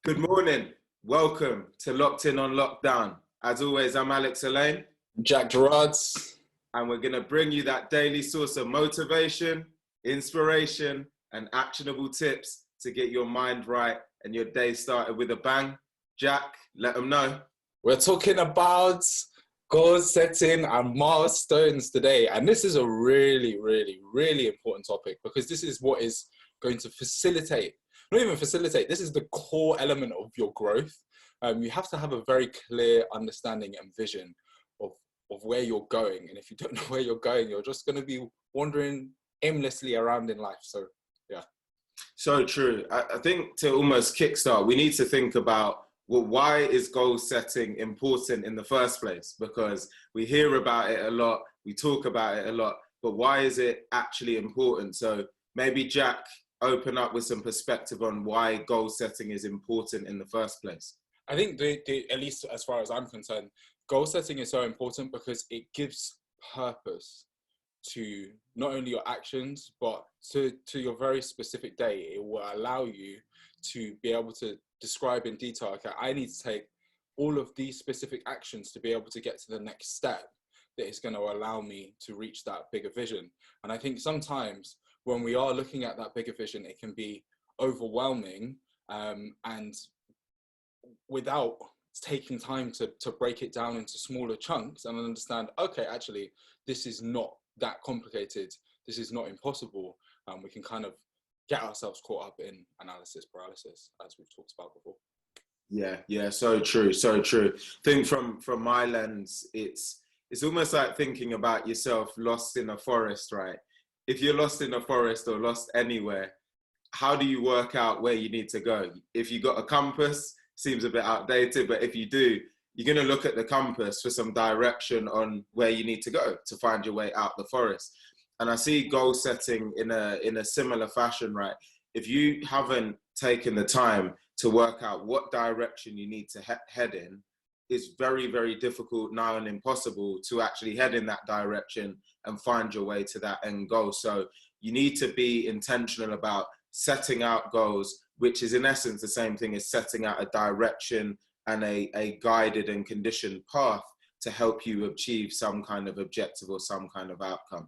Good morning. Welcome to Locked In on Lockdown. As always, I'm Alex Elaine. Jack Gerards. And we're going to bring you that daily source of motivation, inspiration, and actionable tips to get your mind right and your day started with a bang. Jack, let them know. We're talking about goal setting and milestones today. And this is a really, really, really important topic because this is what is going to facilitate, not even facilitate, this is the core element of your growth. You have to have a very clear understanding and vision of where you're going. And if you don't know where you're going, you're just going to be wandering aimlessly around in life. So, yeah. So true. I think to almost kickstart, we need to think about, well, why is goal setting important in the first place? Because we hear about it a lot, we talk about it a lot, but why is it actually important? So maybe Jack, open up with some perspective on why goal setting is important in the first place. I think at least as far as I'm concerned, goal setting is so important because it gives purpose to not only your actions, but to your very specific day. It will allow you to be able to describe in detail, okay, I need to take all of these specific actions to be able to get to the next step that is going to allow me to reach that bigger vision. And I think sometimes when we are looking at that bigger vision, it can be overwhelming and without taking time to break it down into smaller chunks and understand, okay, actually, this is not that complicated. This is not impossible. We can kind of get ourselves caught up in analysis paralysis, as we've talked about before. Yeah, so true, so true. I think from my lens, it's almost like thinking about yourself lost in a forest, right? If you're lost in a forest or lost anywhere, how do you work out where you need to go? If you got a compass, seems a bit outdated, but if you do, you're going to look at the compass for some direction on where you need to go to find your way out the forest. And I see goal setting in a similar fashion, right? If you haven't taken the time to work out what direction you need to head in, it's very, very difficult, now and impossible, to actually head in that direction and find your way to that end goal. So you need to be intentional about setting out goals, which is in essence the same thing as setting out a direction and a guided and conditioned path to help you achieve some kind of objective or some kind of outcome.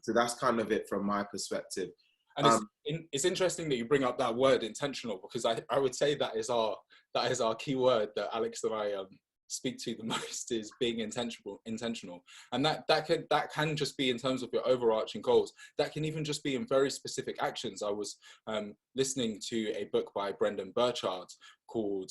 So that's kind of it from my perspective. And it's interesting that you bring up that word intentional, because I would say that is our key word that Alex and I speak to the most, is being intentional. And that can just be in terms of your overarching goals. That can even just be in very specific actions. I was listening to a book by Brendan Burchard called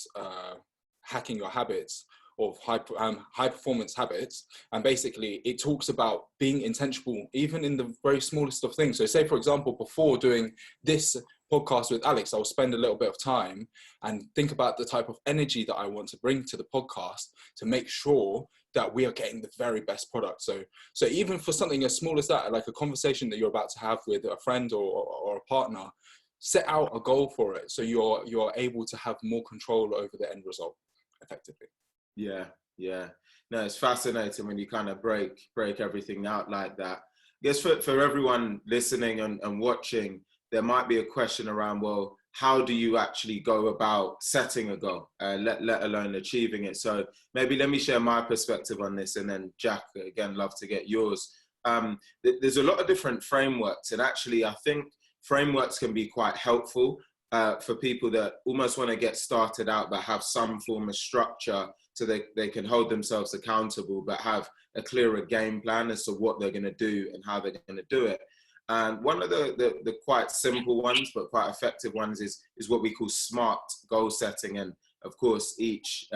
Hacking Your Habits, of high performance habits, and basically it talks about being intentional even in the very smallest of things. So say, for example, before doing this podcast with Alex, I'll spend a little bit of time and think about the type of energy that I want to bring to the podcast to make sure that we are getting the very best product. So even for something as small as that, like a conversation that you're about to have with a friend or a partner, set out a goal for it so you're able to have more control over the end result effectively. Yeah. No, it's fascinating when you kind of break everything out like that. I guess for everyone listening and watching, there might be a question around, well, how do you actually go about setting a goal, let alone achieving it? So maybe let me share my perspective on this, and then Jack, again, love to get yours. There's a lot of different frameworks, and actually I think frameworks can be quite helpful for people that almost want to get started out but have some form of structure so they can hold themselves accountable but have a clearer game plan as to what they're going to do and how they're going to do it. And one of the quite simple ones but quite effective ones is what we call SMART goal setting. And of course, each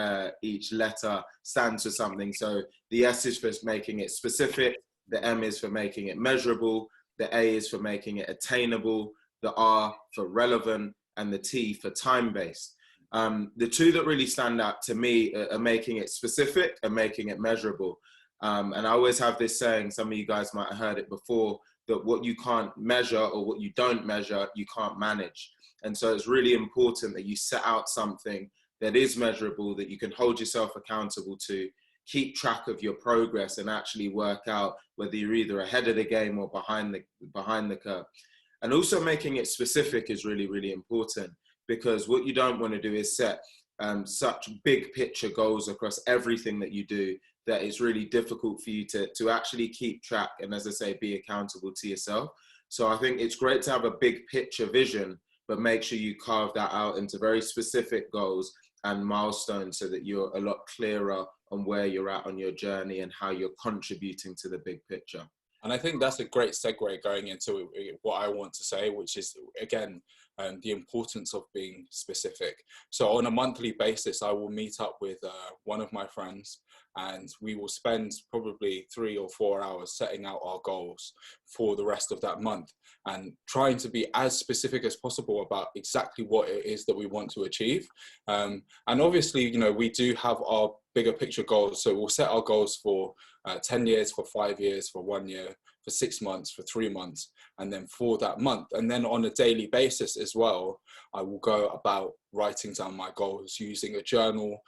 letter stands for something. So the S is for making it specific, the M is for making it measurable, the A is for making it attainable, the R for relevant, and the T for time-based. The two that really stand out to me are making it specific and making it measurable. And I always have this saying, some of you guys might have heard it before, that what you can't measure or what you don't measure, you can't manage. And so it's really important that you set out something that is measurable, that you can hold yourself accountable to, keep track of your progress, and actually work out whether you're either ahead of the game or behind the curve. And also making it specific is really, really important. because what you don't want to do is set such big picture goals across everything that you do that it's really difficult for you to actually keep track and, as I say, be accountable to yourself. So I think it's great to have a big picture vision, but make sure you carve that out into very specific goals and milestones so that you're a lot clearer on where you're at on your journey and how you're contributing to the big picture. And I think that's a great segue going into what I want to say, which is, again, the importance of being specific. So on a monthly basis, I will meet up with one of my friends, and we will spend probably 3 or 4 hours setting out our goals for the rest of that month and trying to be as specific as possible about exactly what it is that we want to achieve. And obviously, you know, we do have our bigger picture goals. So we'll set our goals for 10 years, for 5 years, for 1 year, for 6 months, for 3 months, and then for that month. And then on a daily basis as well, I will go about writing down my goals using a journal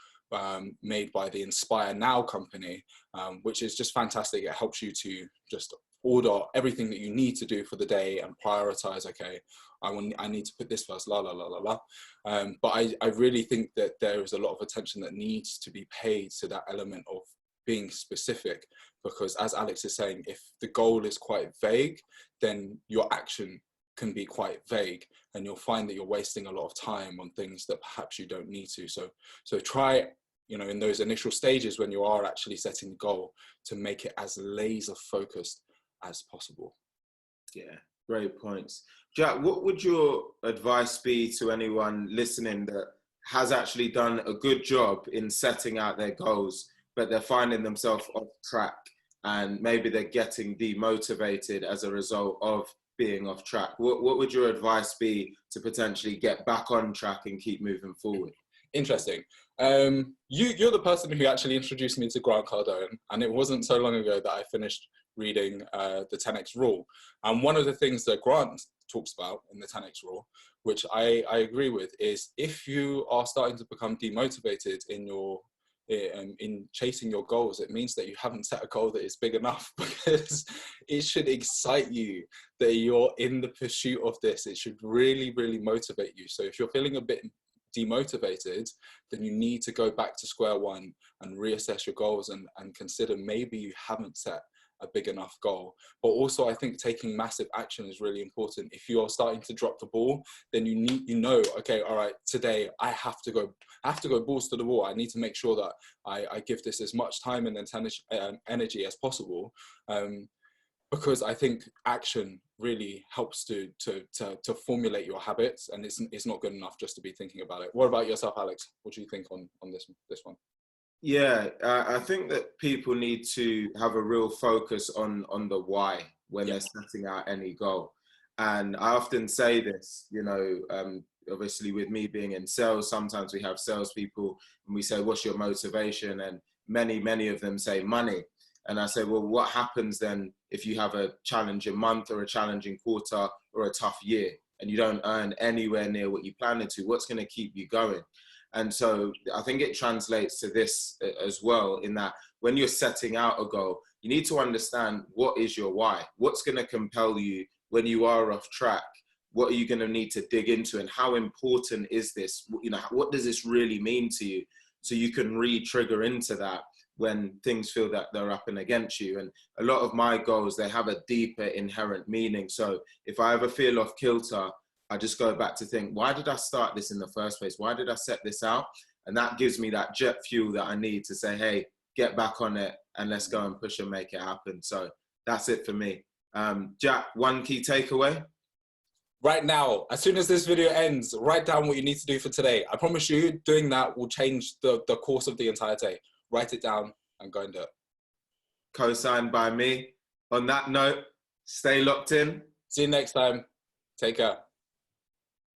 made by the Inspire Now company, which is just fantastic. It helps you to just order everything that you need to do for the day and prioritize, okay, I need to put this first, la, la, la, la, la. But I really think that there is a lot of attention that needs to be paid to that element of being specific, because as Alex is saying, if the goal is quite vague, then your action can be quite vague, and you'll find that you're wasting a lot of time on things that perhaps you don't need to. So try, you know, in those initial stages when you are actually setting the goal, to make it as laser focused as possible. Yeah, great points. Jack, what would your advice be to anyone listening that has actually done a good job in setting out their goals, but they're finding themselves off track and maybe they're getting demotivated as a result of being off track? What would your advice be to potentially get back on track and keep moving forward? Interesting. You're the person who actually introduced me to Grant Cardone, and it wasn't so long ago that I finished reading the 10x rule. And one of the things that Grant talks about in the 10x rule, which I agree with, is if you are starting to become demotivated in chasing your goals, it means that you haven't set a goal that is big enough, because it should excite you that you're in the pursuit of this. It should really, really motivate you. So if you're feeling a bit demotivated, then you need to go back to square one and reassess your goals and consider maybe you haven't set a big enough goal. But also I think taking massive action is really important. If you're starting to drop the ball, then you know, okay, all right, today I have to go balls to the wall. I need to make sure that I give this as much time and energy as possible, because I think action really helps to formulate your habits, and it's not good enough just to be thinking about it. What about yourself, Alex? What do you think on this one? Yeah, I think that people need to have a real focus on the why when they're setting out any goal. And I often say this, you know, obviously with me being in sales, sometimes we have salespeople and we say, what's your motivation? And many of them say money. And I say, well, what happens then if you have a challenging month or a challenging quarter or a tough year and you don't earn anywhere near what you planned to? What's going to keep you going? And so I think it translates to this as well, in that when you're setting out a goal, you need to understand what is your why. What's going to compel you when you are off track? What are you going to need to dig into, and how important is this? You know, what does this really mean to you? So you can re-trigger into that when things feel that they're up and against you. And a lot of my goals, they have a deeper inherent meaning. So if I ever feel off kilter, I just go back to think, why did I start this in the first place? Why did I set this out? And that gives me that jet fuel that I need to say, hey, get back on it and let's go and push and make it happen. So that's it for me. Jack, one key takeaway? Right now, as soon as this video ends, write down what you need to do for today. I promise you, doing that will change the course of the entire day. Write it down and go and do it. Co-signed by me. On that note, stay locked in. See you next time. Take care.